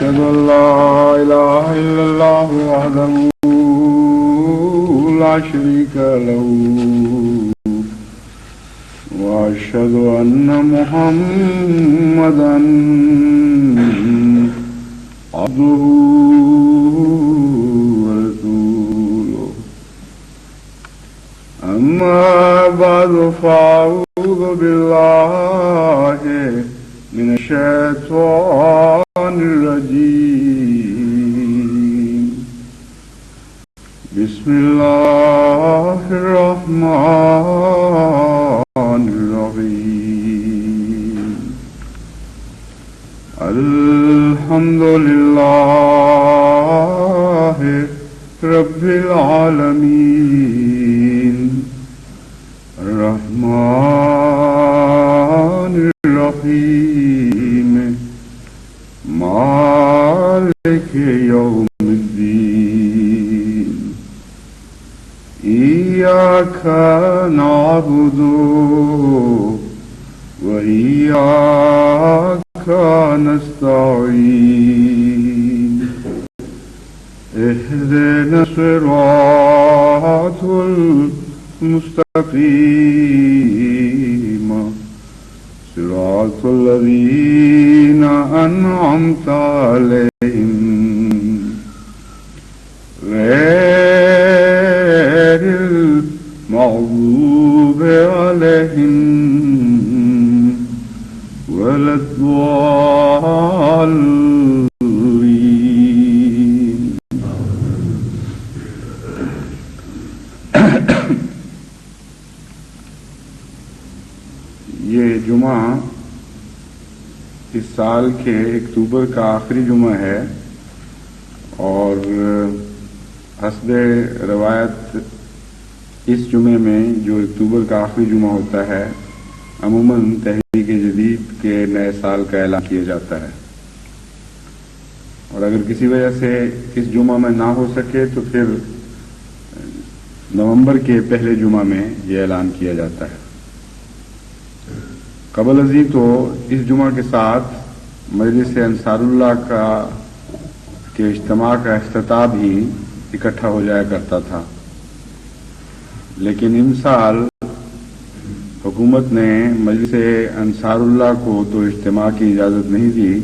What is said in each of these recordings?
أشهد أن لا إله إلا الله وحده لا شريك له وأشهد أن محمدا عبده ورسوله أما بعد فأعوذ بالله من الشيطان الرجيم بسم الله الرحمن الرحيم الحمد لله رب العالمين الرحمن الرحيم مالك يوم الدين إياك نعبد وإياك نستعين اهدنا الصراط المستقيم صراط الذين أنعمت عليهم غير المغضوب عليهم ولا الضالين. یہ جمعہ اس سال کے اکتوبر کا آخری جمعہ ہے اور حسب روایت اس جمعے میں جو اکتوبر کا آخری جمعہ ہوتا ہے عموماً تحریک جدید کے نئے سال کا اعلان کیا جاتا ہے، اور اگر کسی وجہ سے اس جمعہ میں نہ ہو سکے تو پھر نومبر کے پہلے جمعہ میں یہ اعلان کیا جاتا ہے۔ قبل ازیں تو اس جمعہ کے ساتھ مجلس انصار اللہ کے اجتماع کا افتتاح بھی اکٹھا ہو جایا کرتا تھا، لیکن ان سال حکومت نے مجلس انصار اللہ کو تو اجتماع کی اجازت نہیں دی،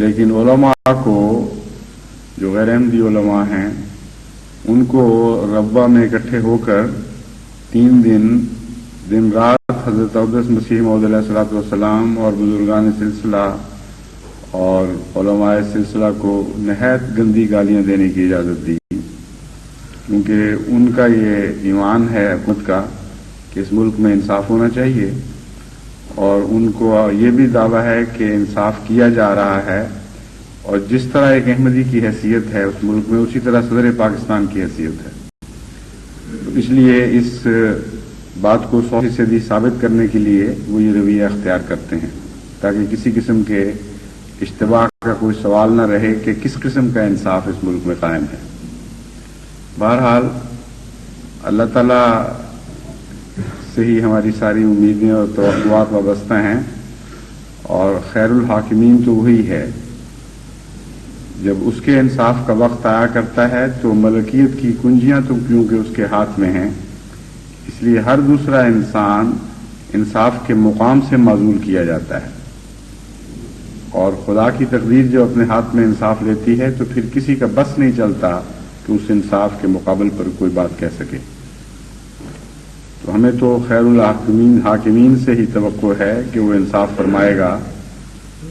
لیکن علماء کو جو غیر احمدی علماء ہیں ان کو ربوہ میں اکٹھے ہو کر 3 دن رات حضرت اقدس مسیح موعود علیہ الصلوۃ والسلام اور بزرگان سلسلہ اور علماء سلسلہ کو نہایت گندی گالیاں دینے کی اجازت دی، کیونکہ ان کا یہ ایمان ہے حکومت کا کہ اس ملک میں انصاف ہونا چاہیے، اور ان کو یہ بھی دعویٰ ہے کہ انصاف کیا جا رہا ہے، اور جس طرح ایک احمدی کی حیثیت ہے اس ملک میں اسی طرح صدر پاکستان کی حیثیت ہے۔ تو اس لیے اس بات کو 100% ثابت کرنے کے لیے وہ یہ رویہ اختیار کرتے ہیں، تاکہ کسی قسم کے اشتباہ کا کوئی سوال نہ رہے کہ کس قسم کا انصاف اس ملک میں قائم ہے۔ بہرحال اللہ تعالیٰ سے ہی ہماری ساری امیدیں اور توقعات وابستہ ہیں، اور خیر الحاکمین تو وہی ہے۔ جب اس کے انصاف کا وقت آیا کرتا ہے تو ملکیت کی کنجیاں تو کیونکہ اس کے ہاتھ میں ہیں، اس لیے ہر دوسرا انسان انصاف کے مقام سے معزول کیا جاتا ہے، اور خدا کی تقدیر جو اپنے ہاتھ میں انصاف لیتی ہے تو پھر کسی کا بس نہیں چلتا کہ اس انصاف کے مقابل پر کوئی بات کہہ سکے۔ تو ہمیں تو خیر الحاکمین سے ہی توقع ہے کہ وہ انصاف فرمائے گا،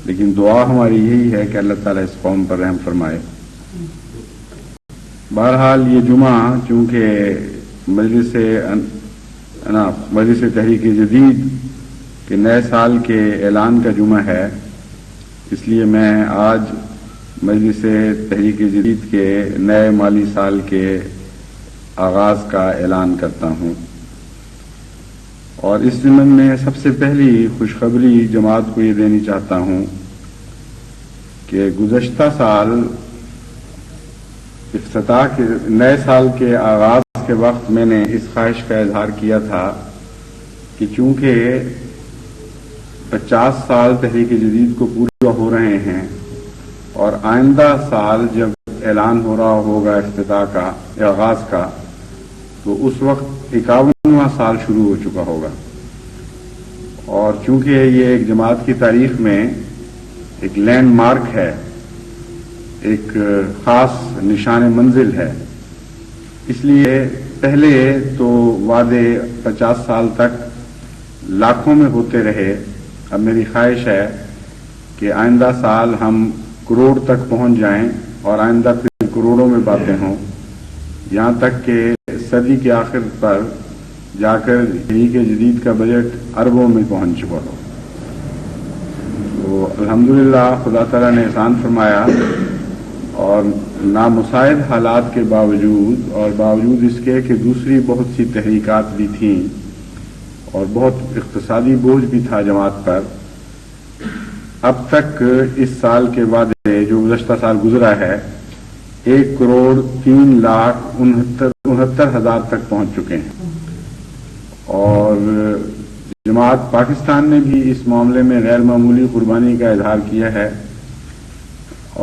لیکن دعا ہماری یہی ہے کہ اللہ تعالیٰ اس قوم پر رحم فرمائے۔ بہرحال یہ جمعہ چونکہ مجلس تحریک جدید کے نئے سال کے اعلان کا جمعہ ہے، اس لیے میں آج مجلس تحریک جدید کے نئے مالی سال کے آغاز کا اعلان کرتا ہوں، اور اس ضمن میں سب سے پہلی خوشخبری جماعت کو یہ دینی چاہتا ہوں کہ گزشتہ سال افتتاح کے نئے سال کے آغاز کے وقت میں نے اس خواہش کا اظہار کیا تھا کہ چونکہ 50 سال تحریک جدید کو پورا ہو رہے ہیں اور آئندہ سال جب اعلان ہو رہا ہوگا افتتاح کا یا آغاز کا تو اس وقت 51واں سال شروع ہو چکا ہوگا. اور چونکہ یہ ایک جماعت کی تاریخ میں ایک لینڈ مارک ہے، ایک خاص نشان منزل ہے، اس لیے پہلے تو وعدے 50 سال تک لاکھوں میں ہوتے رہے. اب میری خواہش ہے کہ آئندہ سال ہم کروڑ تک پہنچ جائیں اور آئندہ پھر کروڑوں میں باتیں ہوں، یہاں تک کہ صدی کے آخر پر جا کر تحریک جدید کا بجٹ اربوں میں پہنچ چکا ہو. تو الحمدللہ خدا تعالیٰ نے احسان فرمایا، اور نامساعد حالات کے باوجود اور باوجود اس کے کہ دوسری بہت سی تحریکات بھی تھیں اور بہت اقتصادی بوجھ بھی تھا جماعت پر، اب تک اس سال کے وعدے جو گزشتہ سال گزرا ہے 1,03,69,000 تک پہنچ چکے ہیں. اور جماعت پاکستان نے بھی اس معاملے میں غیر معمولی قربانی کا اظہار کیا ہے،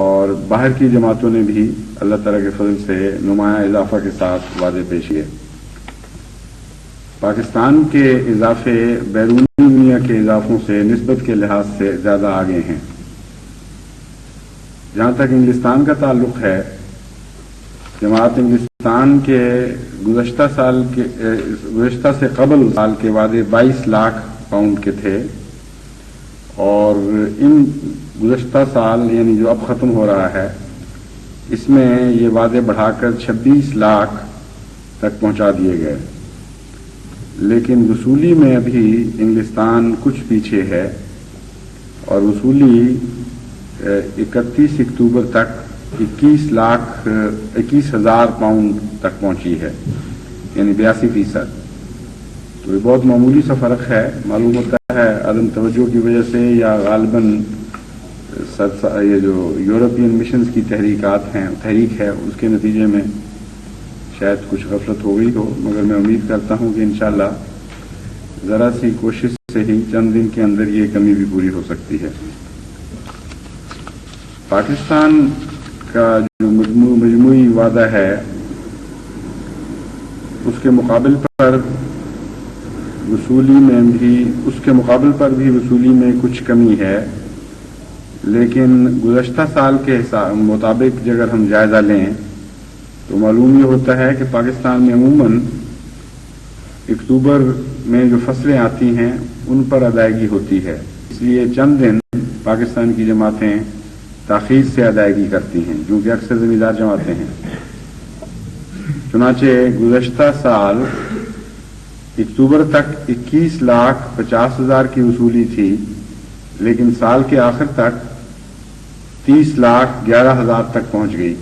اور باہر کی جماعتوں نے بھی اللہ تعالیٰ کے فضل سے نمایاں اضافہ کے ساتھ وعدے پیش کیے. پاکستان کے اضافے بیرونی دنیا کے اضافوں سے نسبت کے لحاظ سے زیادہ آگے ہیں. جہاں تک انگلستان کا تعلق ہے، جماعت انگلستان کے گزشتہ سے قبل سال کے وعدے 22 لاکھ پاؤنڈ کے تھے، اور ان گزشتہ سال یعنی جو اب ختم ہو رہا ہے اس میں یہ وعدے بڑھا کر 26 لاکھ تک پہنچا دیے گئے. لیکن وصولی میں ابھی انگلستان کچھ پیچھے ہے، اور وصولی 31 اکتوبر تک 21,000 پاؤنڈ تک پہنچی ہے، یعنی 82%. تو یہ بہت معمولی سا فرق ہے. معلوم ہوتا ہے عدم توجہ کی وجہ سے یا غالباً یہ جو یورپین مشنز کی تحریک ہے اس کے نتیجے میں شاید کچھ غفلت ہو گئی ہو، مگر میں امید کرتا ہوں کہ انشاءاللہ ذرا سی کوشش سے ہی چند دن کے اندر یہ کمی بھی پوری ہو سکتی ہے. پاکستان کا جو مجموعی وعدہ ہے اس کے مقابل پر بھی وصولی میں کچھ کمی ہے. لیکن گزشتہ سال کے مطابق اگر ہم جائزہ لیں تو معلوم یہ ہوتا ہے کہ پاکستان میں عموماً اکتوبر میں جو فصلیں آتی ہیں ان پر ادائیگی ہوتی ہے، اس لیے چند دن پاکستان کی جماعتیں تاخیر سے ادائیگی کرتی ہیں، کیونکہ اکثر زمیندار جماعتیں ہیں. چنانچہ گزشتہ سال اکتوبر تک 21,50,000 کی وصولی تھی، لیکن سال کے آخر تک 30,11,000 تک پہنچ گئی.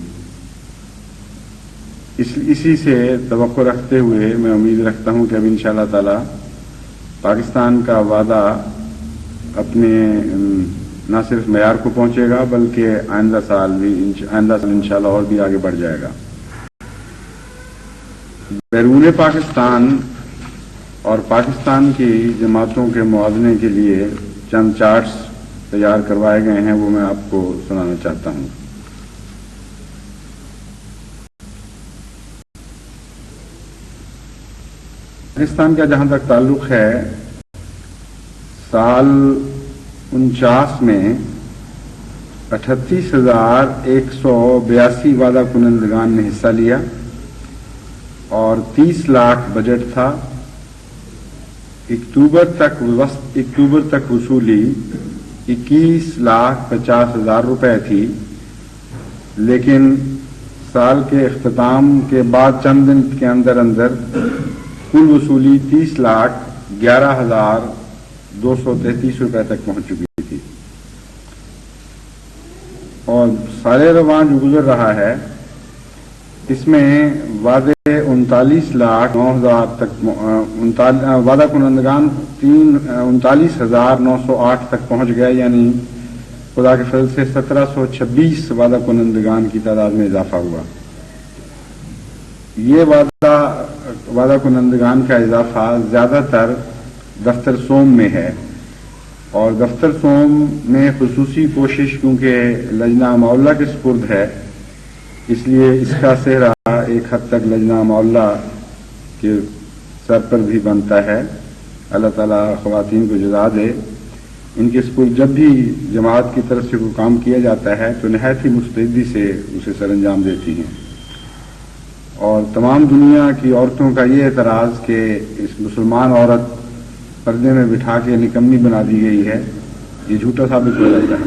اسی سے توقع رکھتے ہوئے میں امید رکھتا ہوں کہ اب انشاءاللہ تعالی پاکستان کا وعدہ اپنے نہ صرف معیار کو پہنچے گا بلکہ آئندہ سال انشاءاللہ اور بھی آگے بڑھ جائے گا. بیرون پاکستان اور پاکستان کی جماعتوں کے موازنے کے لیے چند چارٹس تیار کروائے گئے ہیں، وہ میں آپ کو سنانا چاہتا ہوں. پاکستان کا جہاں تک تعلق ہے، سال 49 میں 38,182 وعدہ کنندگان نے حصہ لیا اور 30 لاکھ بجٹ تھا. اکتوبر تک وصولی 21,50,000 روپے تھی، لیکن سال کے اختتام کے بعد چند دن کے اندر کل وصولی 30,11,233 روپے تک پہنچ چکی تھی. اور سال رواں جو گزر رہا ہے اس میں وعدے 39,09,000 تک وعدہ کنندگان 39,908 تک پہنچ گئے، یعنی خدا کے فضل سے 1,726 وعدہ کنندگان کی تعداد میں اضافہ ہوا. یہ وعدہ کنندگان کا اضافہ زیادہ تر دفتر سوم میں ہے، اور دفتر سوم میں خصوصی کوشش کیونکہ لجنہ معاملہ کے سپرد ہے، اس لیے اس کا سہرا ایک حد تک لجنہ معاملہ کے سر پر بھی بنتا ہے۔ اللہ تعالیٰ خواتین کو جزا دے۔ ان کے سپرد جب بھی جماعت کی طرف سے کوئی کام کیا جاتا ہے تو نہایت ہی مستعدی سے اسے سر انجام دیتی ہیں، اور تمام دنیا کی عورتوں کا یہ اعتراض کہ اس مسلمان عورت پردے میں بٹھا کے نکمی بنا دی گئی ہے، یہ جھوٹا ثابت ہو جاتا ہے،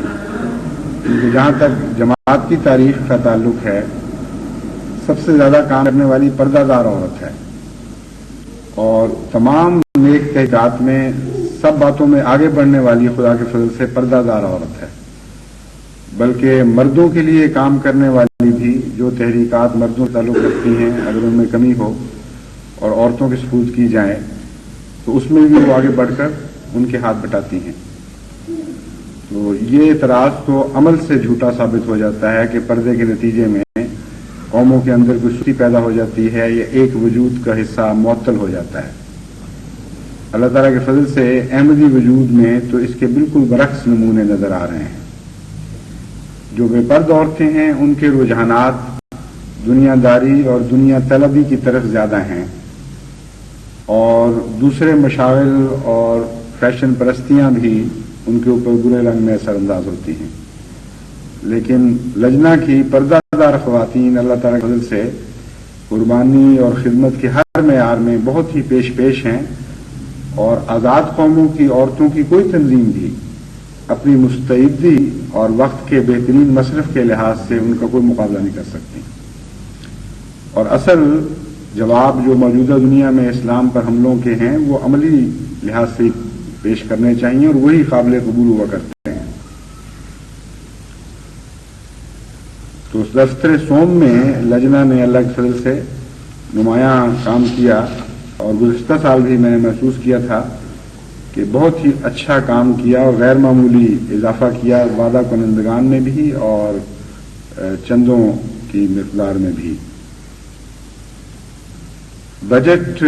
کیونکہ جہاں تک جماعت کی تاریخ کا تعلق ہے سب سے زیادہ کام کرنے والی پردہ دار عورت ہے، اور تمام نیک تحقیقات میں سب باتوں میں آگے بڑھنے والی خدا کے فضل سے پردہ دار عورت ہے۔ بلکہ مردوں کے لیے کام کرنے والی بھی جو تحریکات مردوں سے تعلق رکھتی ہیں اگر ان میں کمی ہو اور عورتوں کے سپرد کی جائیں تو اس میں بھی وہ آگے بڑھ کر ان کے ہاتھ بٹاتی ہیں۔ تو یہ اعتراض تو عمل سے جھوٹا ثابت ہو جاتا ہے کہ پردے کے نتیجے میں قوموں کے اندر کوئی سستی پیدا ہو جاتی ہے یا ایک وجود کا حصہ معطل ہو جاتا ہے۔ اللہ تعالیٰ کے فضل سے احمدی وجود میں تو اس کے بالکل برعکس نمونے نظر آ رہے ہیں۔ جو بے پرد عورتیں ہیں ان کے رجحانات دنیا داری اور دنیا طلبی کی طرف زیادہ ہیں، اور دوسرے مشاغل اور فیشن پرستیاں بھی ان کے اوپر برے رنگ میں اثر انداز ہوتی ہیں۔ لیکن لجنہ کی پردہ دار خواتین اللہ تعالیٰ کے فضل سے قربانی اور خدمت کے ہر معیار میں بہت ہی پیش ہیں، اور آزاد قوموں کی عورتوں کی کوئی تنظیم بھی اپنی مستعدی اور وقت کے بہترین مصرف کے لحاظ سے ان کا کوئی مقابلہ نہیں کر سکتی۔ اور اصل جواب جو موجودہ دنیا میں اسلام پر حملوں کے ہیں وہ عملی لحاظ سے پیش کرنے چاہیے، اور وہی قابل قبول ہوا کرتے ہیں۔ تو اس دفتر سوم میں لجنہ نے اللہ کے فضل سے نمایاں کام کیا، اور گزشتہ سال بھی میں نے محسوس کیا تھا کہ بہت ہی اچھا کام کیا اور غیر معمولی اضافہ کیا وعدہ کنندگان میں بھی اور چندوں کی مقدار میں بھی۔ بجٹ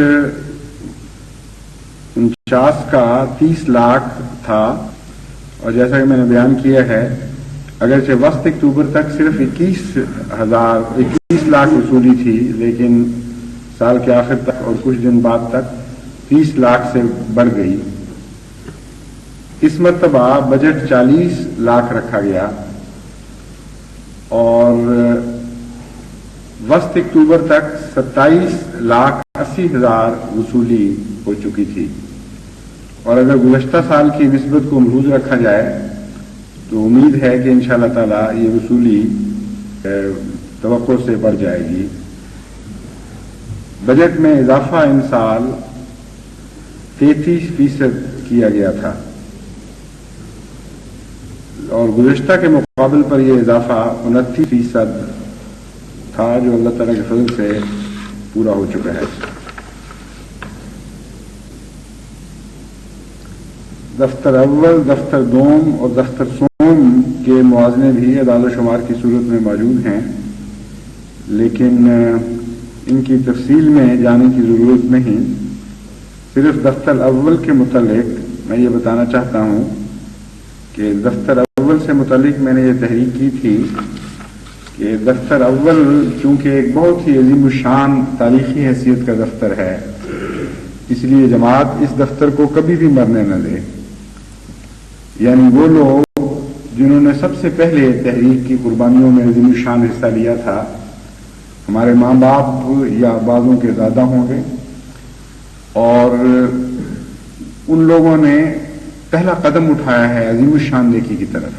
49 کا 30 لاکھ تھا، اور جیسا کہ میں نے بیان کیا ہے اگرچہ وسط اکتوبر تک صرف 21 لاکھ وصولی تھی، لیکن سال کے آخر تک اور کچھ دن بعد تک 30 لاکھ سے بڑھ گئی۔ اس مرتبہ بجٹ 40 لاکھ رکھا گیا، اور وسط اکتوبر تک 27,80,000 وصولی ہو چکی تھی، اور اگر گزشتہ سال کی نسبت کو ملحوظ رکھا جائے تو امید ہے کہ انشاءاللہ تعالی یہ وصولی توقع سے بڑھ جائے گی۔ بجٹ میں اضافہ ان سال 33% کیا گیا تھا، اور گزشتہ کے مقابل پر یہ اضافہ 29% تھا، جو اللہ تعالیٰ کے فضل سے پورا ہو چکا ہے۔ دفتر اول، دفتر دوم اور دفتر سوم کے موازنے بھی اعداد و شمار کی صورت میں موجود ہیں، لیکن ان کی تفصیل میں جانے کی ضرورت نہیں۔ صرف دفتر اول کے متعلق میں یہ بتانا چاہتا ہوں کہ دفتر اول سے متعلق میں نے یہ تحریک کی تھی کہ دفتر اول چونکہ ایک بہت ہی عظیم الشان تاریخی حیثیت کا دفتر ہے، اس لیے جماعت اس دفتر کو کبھی بھی مرنے نہ دے۔ یعنی وہ لوگ جنہوں نے سب سے پہلے تحریک کی قربانیوں میں عظیم الشان حصہ لیا تھا، ہمارے ماں باپ یا بعضوں کے دادا ہوں گے، اور ان لوگوں نے پہلا قدم اٹھایا ہے عظیم الشان نیکی کی طرف،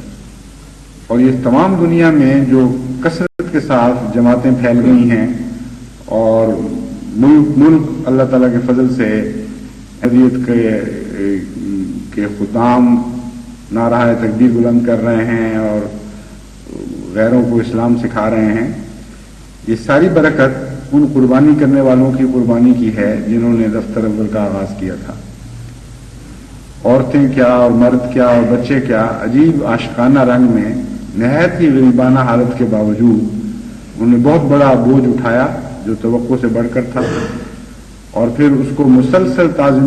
اور یہ تمام دنیا میں جو کثرت کے ساتھ جماعتیں پھیل گئی ہیں، اور ملک اللہ تعالیٰ کے فضل سے احمدیت کے خدام نعرہ تکبیر بلند کر رہے ہیں اور غیروں کو اسلام سکھا رہے ہیں، یہ ساری برکت ان قربانی کرنے والوں کی قربانی کی ہے جنہوں نے دفتر اول کا آغاز کیا تھا۔ عورتیں کیا اور مرد کیا اور بچے کیا عجیب عاشقانہ رنگ میں نہایت ہی غریبانہ حالت کے باوجود انہوں نے بہت بڑا بوجھ اٹھایا جو توقع سے بڑھ کر تھا، اور پھر اس کو مسلسل تعظیم